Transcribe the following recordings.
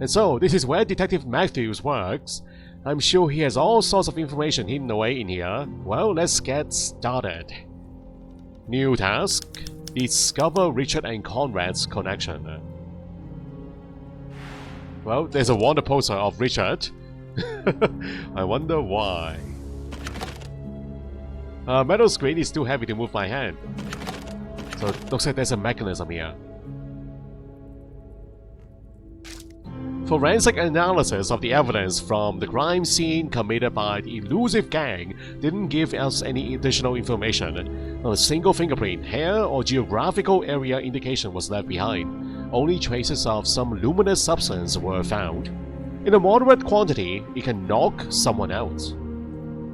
And so, this is where Detective Matthews works. I'm sure he has all sorts of information hidden away in here. Well, let's get started. New task. Discover Richard and Conrad's connection. Well, there's a wanted poster of Richard. I wonder why. Metal screen is too heavy to move my hand. So it looks like there's a mechanism here. Forensic analysis of the evidence from the crime scene committed by the elusive gang didn't give us any additional information. Not a single fingerprint, hair, or geographical area indication was left behind. Only traces of some luminous substance were found. In a moderate quantity, it can knock someone out.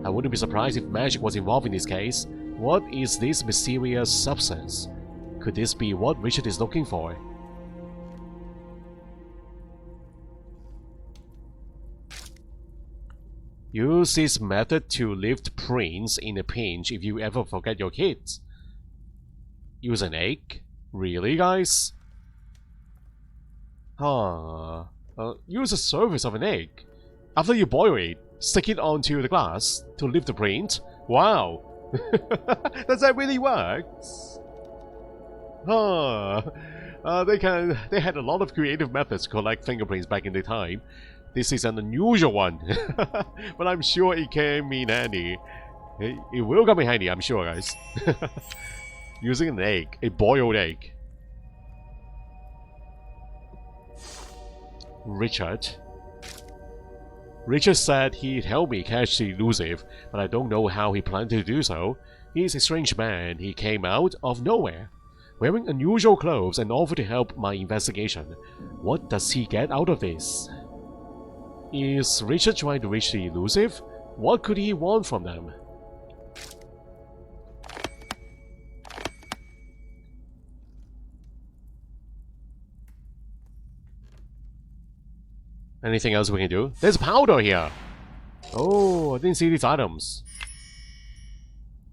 I wouldn't be surprised if magic was involved in this case. What is this mysterious substance? Could this be what Richard is looking for? Use this method to lift prints in a pinch if you ever forget your keys. Use an egg? Really, guys? Use the surface of an egg. After you boil it, stick it onto the glass to lift the print. Wow! Does that really work? They had a lot of creative methods to collect fingerprints back in the time. This is an unusual one, but I'm sure it can be handy. It will come in handy, I'm sure, guys. Using an egg, a boiled egg. Richard said he'd help me catch the elusive, but I don't know how he planned to do so. He's a strange man. He came out of nowhere, wearing unusual clothes and offered to help my investigation. What does he get out of this? Is Richard trying to reach the elusive? What could he want from them? Anything else we can do? There's powder here! Oh, I didn't see these items.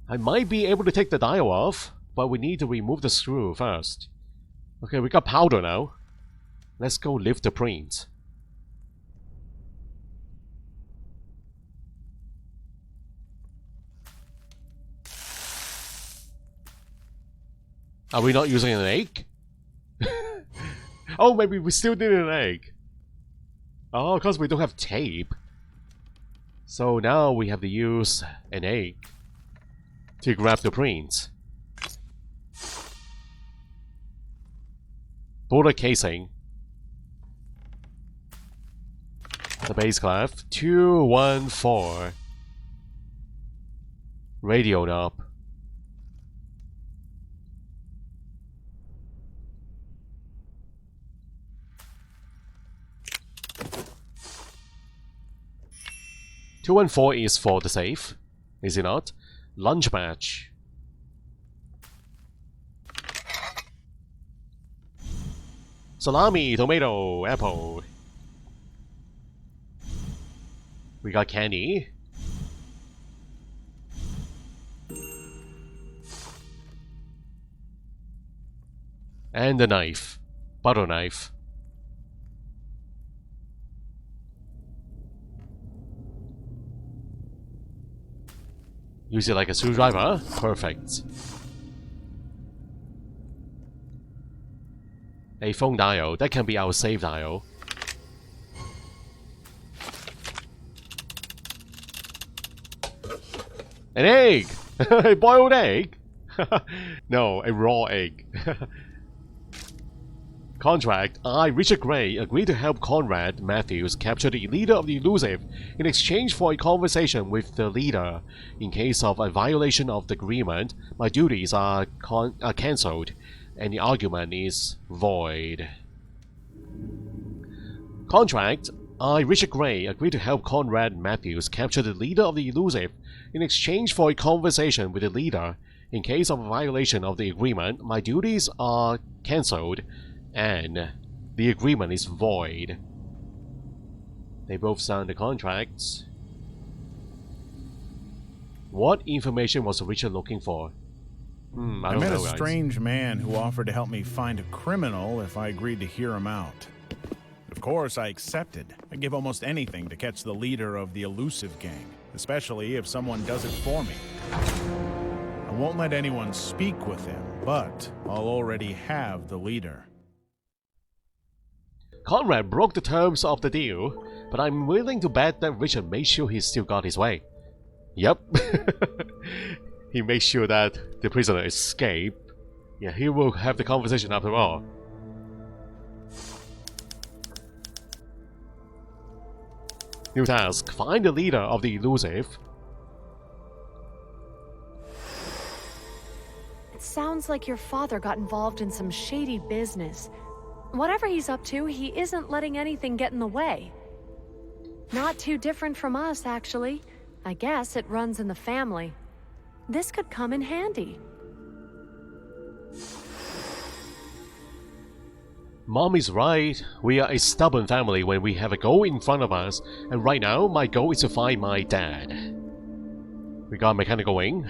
I might be able to take the dial off, but we need to remove the screw first. Okay, we got powder now. Let's go lift the print. Are we not using an egg? Oh, maybe we still need an egg. Oh, because we don't have tape. So now we have to use an egg to grab the print. Bullet casing. The base clef. 214. Radio knob. Two and 4 is for the safe, is it not? Lunch match. Salami, tomato, apple. We got candy. And the knife. Butter knife. Use it like a screwdriver. Perfect. A phone dial. That can be our save dial. An egg! A boiled egg? No, a raw egg. Contract. I, Richard Gray, agree to help Conrad Matthews capture the leader of the elusive in exchange for a conversation with the leader. In case of a violation of the agreement, my duties are cancelled and the argument is void. Contract. I, Richard Gray, agree to help Conrad Matthews capture the leader of the elusive in exchange for a conversation with the leader. In case of a violation of the agreement, my duties are cancelled and the agreement is void. They both signed the contracts. What information was Richard looking for? I met a strange man who offered to help me find a criminal if I agreed to hear him out. Of course, I accepted. I'd give almost anything to catch the leader of the elusive gang, especially if someone does it for me. I won't let anyone speak with him, but I'll already have the leader. Conrad broke the terms of the deal, but I'm willing to bet that Richard made sure he still got his way. Yep. He made sure that the prisoner escaped. Yeah, he will have the conversation after all. New task. Find the leader of the elusive. It sounds like your father got involved in some shady business. Whatever he's up to, he isn't letting anything get in the way. Not too different from us, actually. I guess it runs in the family. This could come in handy. Mom is right. We are a stubborn family when we have a goal in front of us, and right now, my goal is to find my dad. We got mechanical wing.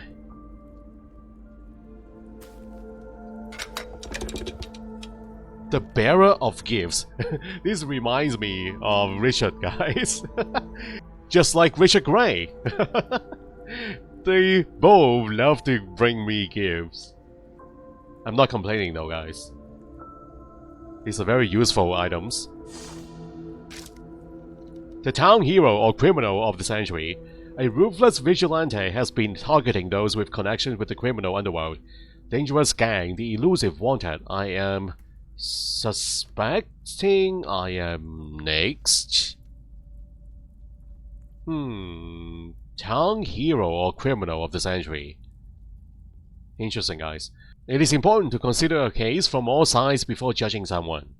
The bearer of gifts. This reminds me of Richard, guys. Just like Richard Gray. They both love to bring me gifts. I'm not complaining though, guys. These are very useful items. The town hero or criminal of the century. A ruthless vigilante has been targeting those with connection with the criminal underworld. Dangerous gang, the elusive wanted. I am suspecting I am next. Town hero or criminal of the century. Interesting, guys. It is important to consider a case from all sides before judging someone.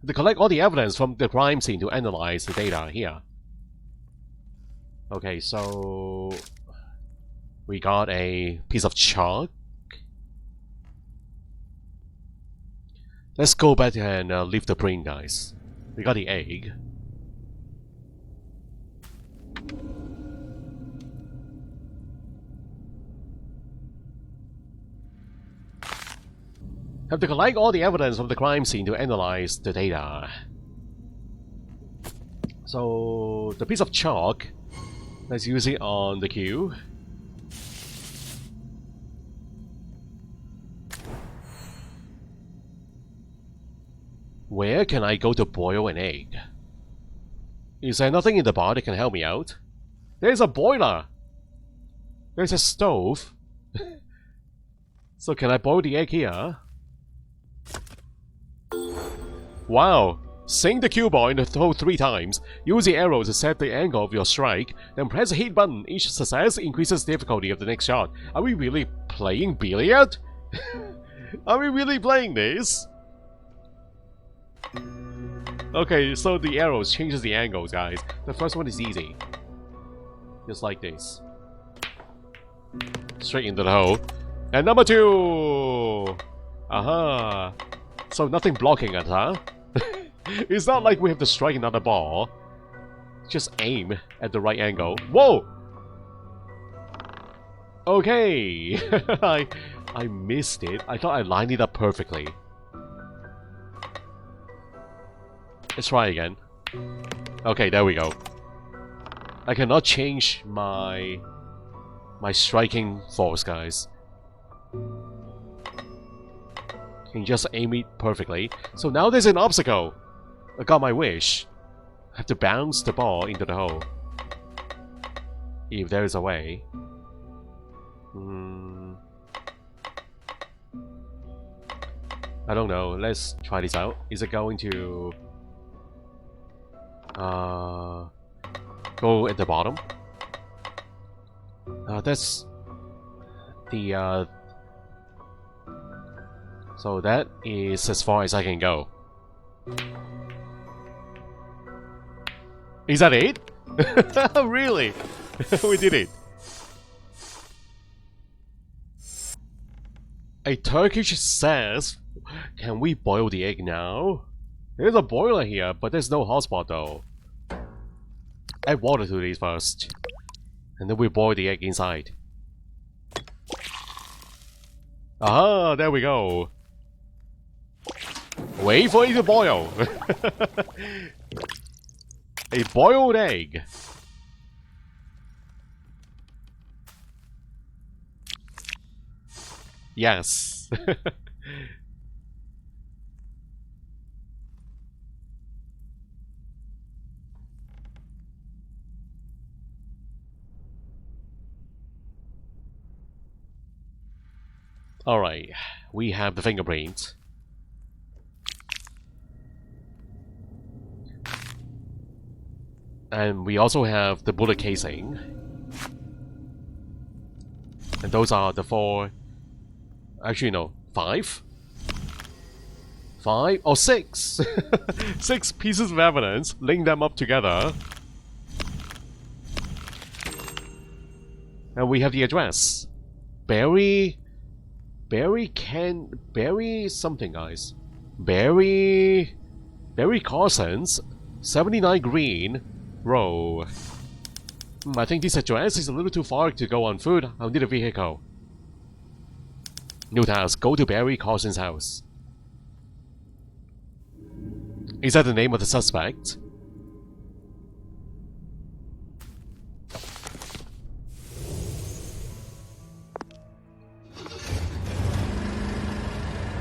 To collect all the evidence from the crime scene to analyze the data here. Okay, so we got a piece of chalk. Let's go back and leave the print, guys. We got the egg. Have to collect all the evidence of the crime scene to analyze the data. So, the piece of chalk, let's use it on the queue. Where can I go to boil an egg? Is there nothing in the bar that can help me out? There's a boiler! There's a stove. So can I boil the egg here? Wow! Sink the cue ball in the hole 3 times. Use the arrow to set the angle of your strike. Then press the hit button. Each success increases the difficulty of the next shot. Are we really playing billiard? Are we really playing this? Okay, so the arrows changes the angles, guys. The first one is easy. Just like this. Straight into the hole. And number 2! Aha! So nothing blocking it, huh? It's not like we have to strike another ball. Just aim at the right angle. Whoa! Okay! I missed it. I thought I lined it up perfectly. Let's try again. Okay, there we go. I cannot change my striking force, guys. Can just aim it perfectly. So now there's an obstacle. I got my wish. I have to bounce the ball into the hole. If there is a way. I don't know. Let's try this out. Is it going to go at the bottom? That's the so that is as far as I can go. Is that it? Really? We did it. A Turkish says, can we boil the egg now? There's a boiler here, but there's no hotspot though. Add water to these first. And then we boil the egg inside. Ah, there we go. Wait for it to boil. A boiled egg. Yes. Alright, we have the fingerprint. And we also have the bullet casing. And those are the 4... Actually, no. 5? 5 or 6? 6 pieces of evidence. Link them up together. And we have the address. Barry something, guys. Barry Carson's 79 Green Row. I think this address is a little too far to go on foot. I'll need a vehicle. New task. Go to Barry Carson's house. Is that the name of the suspect?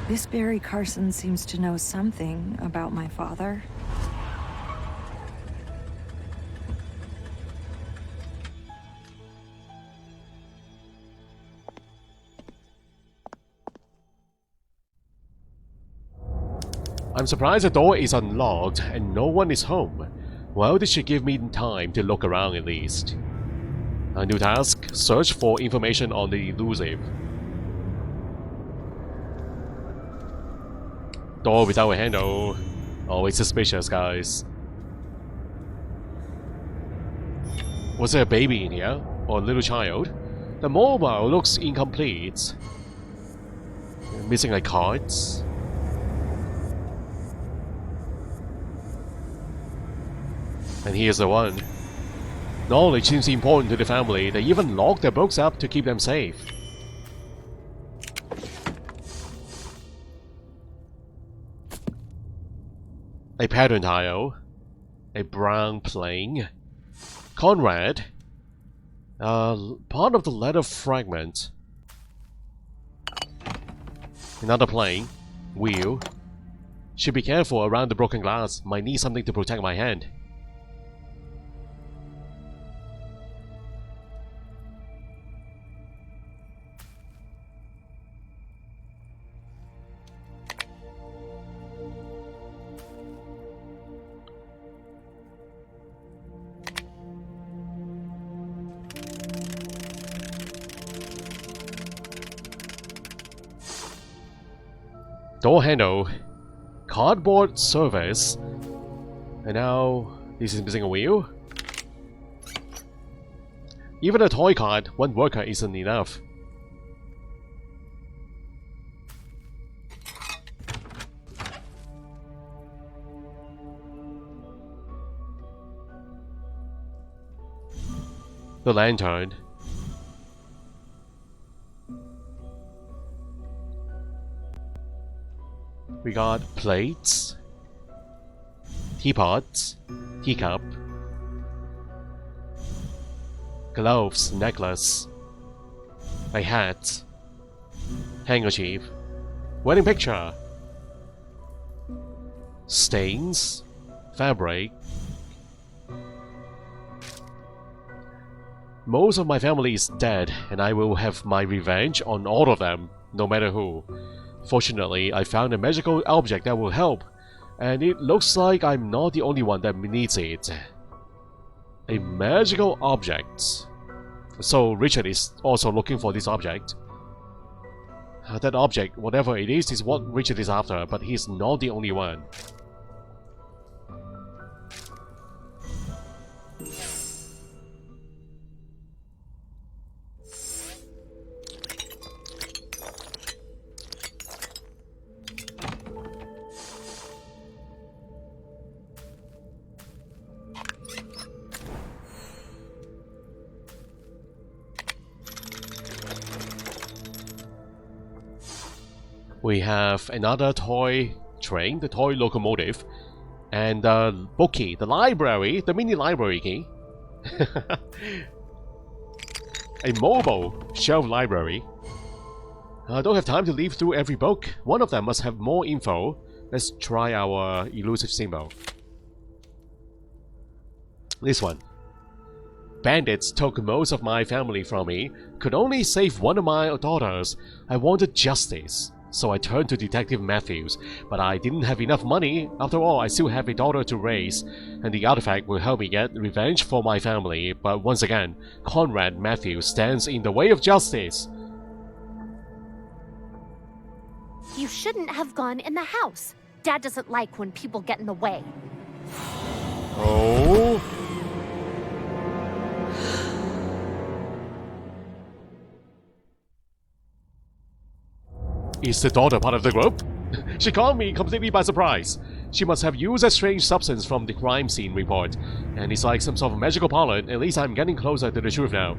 This Barry Carson seems to know something about my father. I'm surprised the door is unlocked and no one is home. Well, this should give me time to look around at least. A new task. Search for information on the elusive. Door without a handle. Always suspicious, guys. Was there a baby in here? Or a little child? The mobile looks incomplete. Missing like cards. And here's the one. Knowledge seems important to the family. They even lock their books up to keep them safe. A pattern tile. A brown plane. Conrad. Part of the letter fragment. Another plane. Wheel. Should be careful around the broken glass. Might need something to protect my hand. Door handle. Cardboard surface. And now this is missing a wheel. Even a toy card, one worker isn't enough. The lantern. We got plates, teapots, teacup, gloves, necklace, a hat, handkerchief, wedding picture, stains, fabric. Most of my family is dead, and I will have my revenge on all of them, no matter who. Fortunately, I found a magical object that will help, and it looks like I'm not the only one that needs it. A magical object. So Richard is also looking for this object. That object, whatever it is what Richard is after, but he's not the only one. We have another toy train, the toy locomotive, and the book key, the library, the mini library key. A mobile shelf library. I don't have time to leaf through every book. One of them must have more info. Let's try our elusive symbol. This one. Bandits took most of my family from me. Could only save one of my daughters. I wanted justice. So I turned to Detective Matthews. But I didn't have enough money. After all, I still have a daughter to raise. And the artifact will help me get revenge for my family. But once again, Conrad Matthews stands in the way of justice. You shouldn't have gone in the house. Dad doesn't like when people get in the way. Oh? Is the daughter part of the group? She caught me completely by surprise. She must have used a strange substance from the crime scene report. And it's like some sort of magical pollen. At least I'm getting closer to the truth now.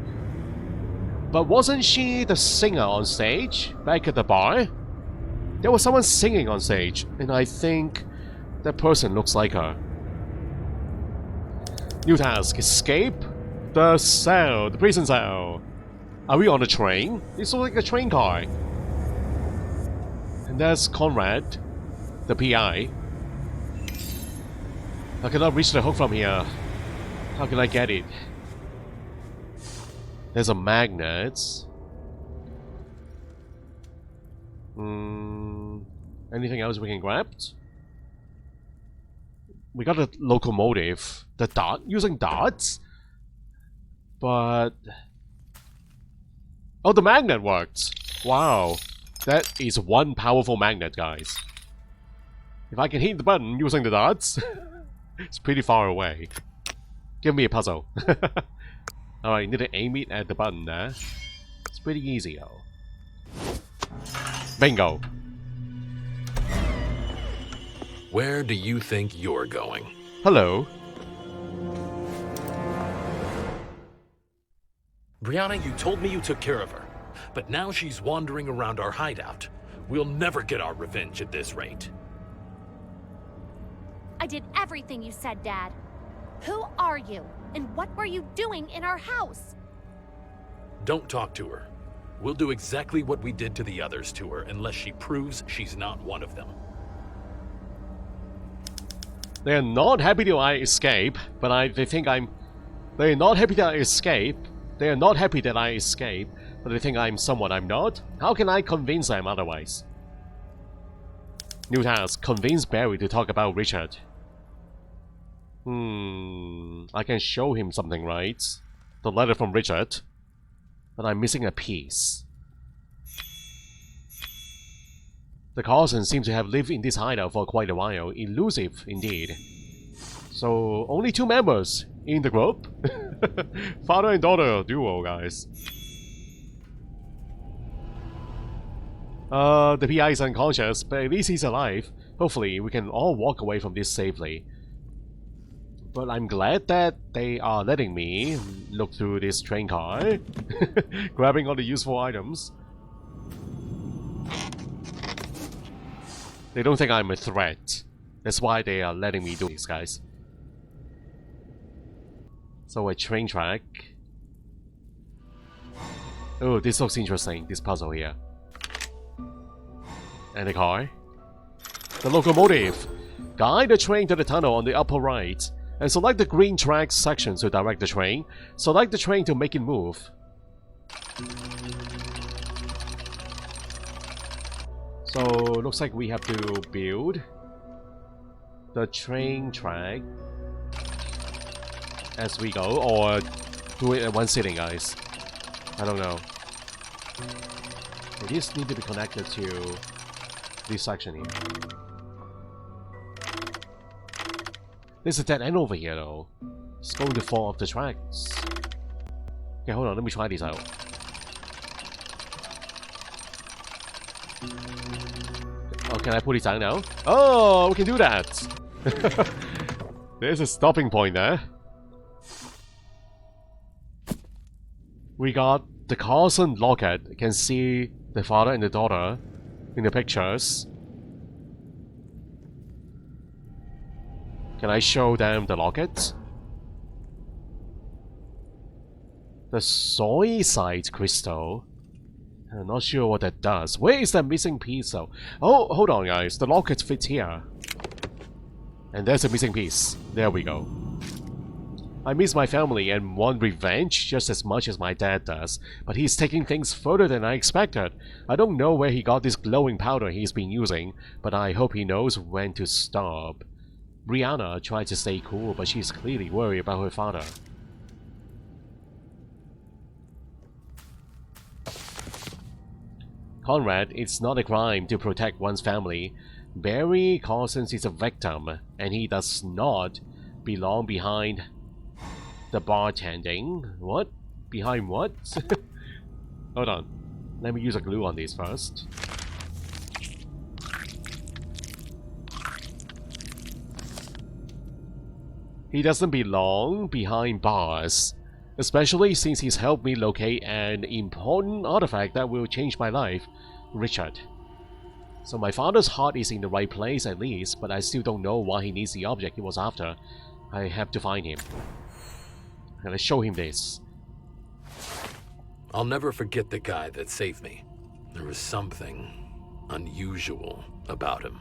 But wasn't she the singer on stage? Back at the bar? There was someone singing on stage. And I think that person looks like her. New task. Escape the cell. The prison cell. Are we on a train? This looks like a train car. And that's Conrad, the PI. I cannot reach the hook from here. How can I get it? There's a magnet. Anything else we can grab? We got a locomotive. The dart? Using darts? But... oh, the magnet worked! Wow. That is one powerful magnet, guys. If I can hit the button using the darts, it's pretty far away. Give me a puzzle. Alright, need to aim it at the button there. It's pretty easy, though. Bingo! Where do you think you're going? Hello. Brianna, you told me you took care of her. But now she's wandering around our hideout. We'll never get our revenge at this rate. I did everything you said, Dad. Who are you? And what were you doing in our house? Don't talk to her. We'll do exactly what we did to the others to her unless she proves she's not one of them. They're not happy that I escape, but they think I'm... They're not happy that I escape. They are not happy that I escape, but they think I'm someone I'm not. How can I convince them otherwise? New task. Convince Barry to talk about Richard. I can show him something, right? The letter from Richard. But I'm missing a piece. The Carsons seem to have lived in this hideout for quite a while. Elusive, indeed. So, only 2 members in the group? Father and daughter duo, guys. The PI is unconscious, but at least he's alive. Hopefully, we can all walk away from this safely. But I'm glad that they are letting me look through this train car. Grabbing all the useful items. They don't think I'm a threat. That's why they are letting me do this, guys. So a train track. Oh, this looks interesting, this puzzle here. And a car. The locomotive. Guide the train to the tunnel on the upper right. And select the green track section to direct the train. Select the train to make it move. So, looks like we have to build the train track as we go, or do it in one sitting, guys. I don't know. These need to be connected to this section here. There's a dead end over here, though. It's going to fall off the tracks. Okay, hold on, let me try this out. Oh, can I put it down now? Oh, we can do that! There's a stopping point there. We got the Carson locket. You can see the father and the daughter in the pictures. Can I show them the locket? The soy-side crystal? I'm not sure what that does. Where is that missing piece though? Oh, hold on guys. The locket fits here. And there's a missing piece. There we go. I miss my family and want revenge just as much as my dad does, but he's taking things further than I expected. I don't know where he got this glowing powder he's been using, but I hope he knows when to stop. Brianna tried to stay cool, but she's clearly worried about her father. Conrad, it's not a crime to protect one's family. Barry Cousins is a victim, and he does not belong behind the bartending. What? Behind what? Hold on. Let me use a glue on these first. He doesn't belong behind bars. Especially since he's helped me locate an important artifact that will change my life. Richard. So my father's heart is in the right place at least, but I still don't know why he needs the object he was after. I have to find him. And let's show him this. I'll never forget the guy that saved me. There was something unusual about him.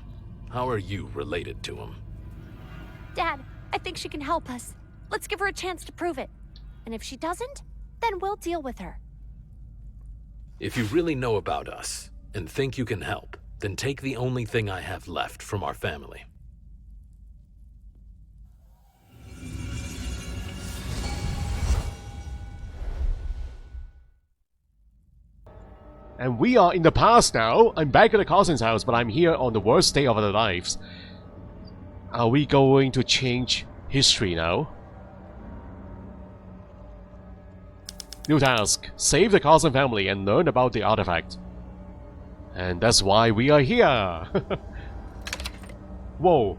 How are you related to him? Dad, I think she can help us. Let's give her a chance to prove it. And if she doesn't, then we'll deal with her. If you really know about us and think you can help, then take the only thing I have left from our family. And we are in the past now. I'm back at the Cousins' house, but I'm here on the worst day of our lives. Are we going to change history now? New task. Save the Cousin family and learn about the artifact. And that's why we are here. Whoa.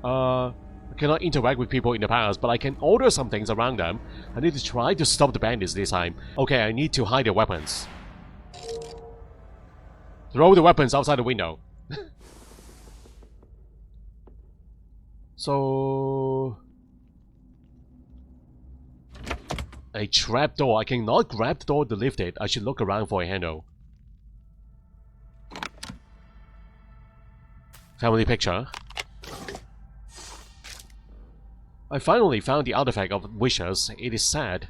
I cannot interact with people in the past, but I can order some things around them. I need to try to stop the bandits this time. Okay, I need to hide their weapons. Throw the weapons outside the window. So... a trapdoor. I cannot grab the door to lift it. I should look around for a handle. Family picture. I finally found the artifact of wishes. It is sad.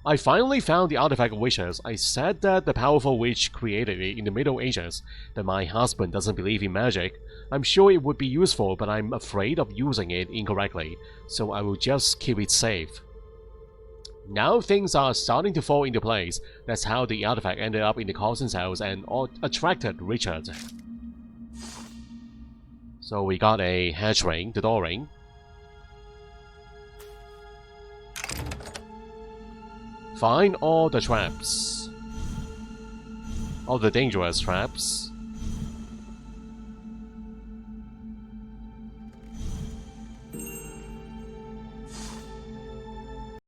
I finally found the artifact of wishes. I said that the powerful witch created it in the Middle Ages, that my husband doesn't believe in magic. I'm sure it would be useful, but I'm afraid of using it incorrectly, so I will just keep it safe. Now things are starting to fall into place. That's how the artifact ended up in the Cousins' house and attracted Richard. So we got a hatch ring, the door ring. Find all the traps. All the dangerous traps.